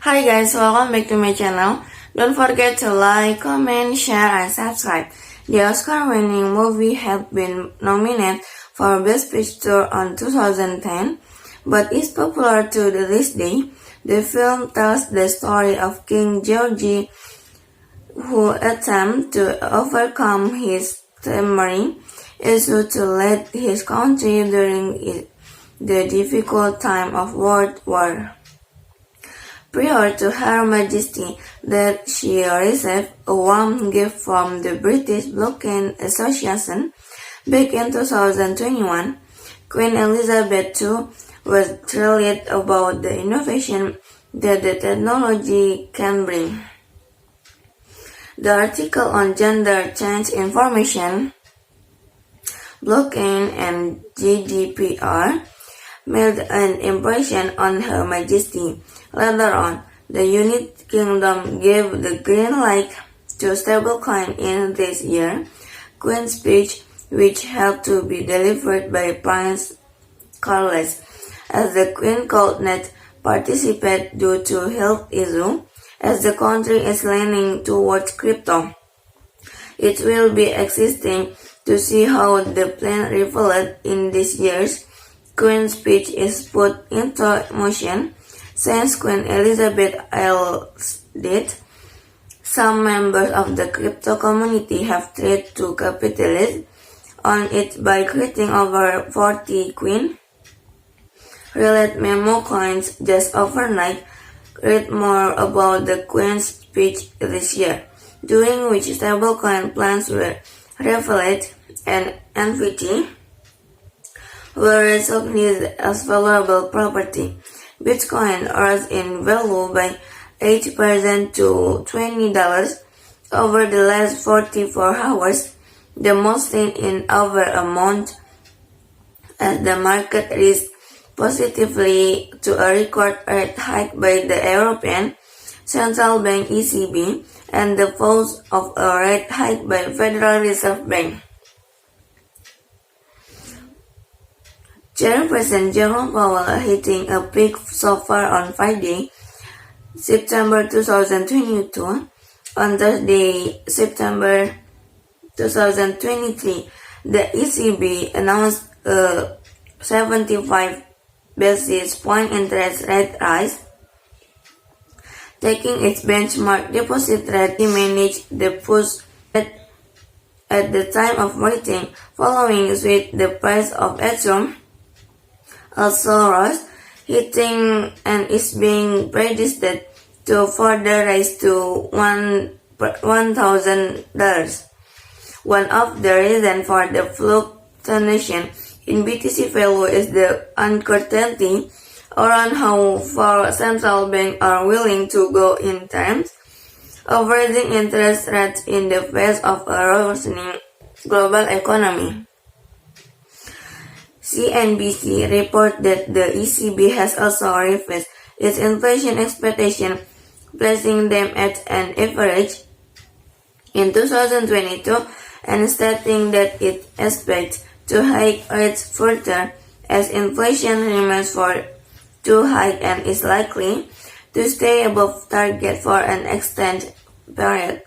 Hi guys, welcome back to my channel. Don't forget to like, comment, share, and subscribe. The Oscar-winning movie had been nominated for Best Picture on 2010, but is popular to this day. The film tells the story of King George, who attempts to overcome his temporary issue to lead his country during the difficult time of World War. Prior to Her Majesty's death, she received a warm gift from the British Blockade Association. Back in 2021, Queen Elizabeth II was thrilled about the innovation that the technology can bring. The article on gender change information, blockchain, and GDPR made an impression on Her Majesty. Later on, the United Kingdom gave the green light to stablecoin in this year. Queen's speech, which had to be delivered by Prince Charles, as the Queen could not participate due to health issues, as the country is leaning towards crypto. It will be existing to see how the plan revealed in this year's Queen's speech is put into motion. Since Queen Elizabeth II's death, some members of the crypto community have tried to capitalize on it by creating over 40 Queen-related memo coins just overnight. Read more about the Queen's speech this year, during which stablecoin plans were revealed and NFT were recognized as valuable property. Bitcoin rose in value by 80% to $20 over the last 44 hours, the most seen in over a month, as the market reached positively to a record rate hike by the European Central Bank (ECB) and the pause of a rate hike by Federal Reserve Bank. Chairperson Jerome Powell hitting a peak so far on Friday, September 2022. On Thursday, September 2023, the ECB announced a 75 basis point interest rate rise, taking its benchmark deposit rate to manage the push at the time of meeting. Following suit, the price of Ethereum also rose, hitting and is being predicted to further rise to $1,000. One of the reasons for the fluctuation in BTC value is the uncertainty around how far central banks are willing to go in terms of raising interest rates in the face of a worsening global economy. CNBC reported that the ECB has also revised its inflation expectation, placing them at an average in 2022 and stating that it expects to hike rates further as inflation remains for too high and is likely to stay above target for an extended period.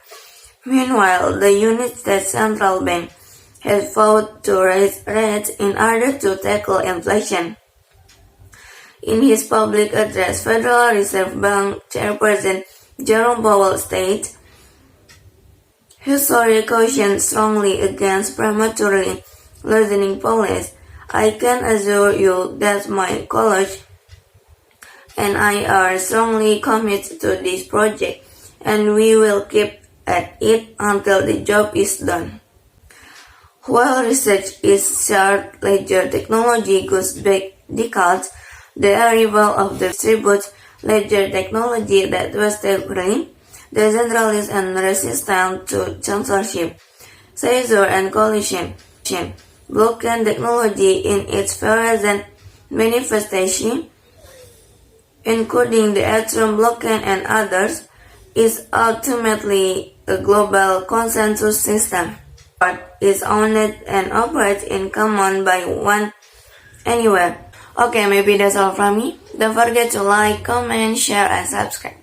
Meanwhile, the United States Central Bank has vowed to raise rates in order to tackle inflation. In his public address, Federal Reserve Bank Chairperson Jerome Powell stated, "History cautions strongly against prematurely loosening policy. I can assure you that my college and I are strongly committed to this project, and we will keep at it until the job is done." While research in shared ledger technology goes back decades, the arrival of the distributed ledger technology that was temporarily decentralized and resistant to censorship, seizure, and collision. Blockchain technology in its various manifestations, including the Ethereum blockchain and others, is ultimately a global consensus system, but is owned and operated in common by one anywhere. Okay, maybe that's all from me. Don't forget to like, comment, share, and subscribe.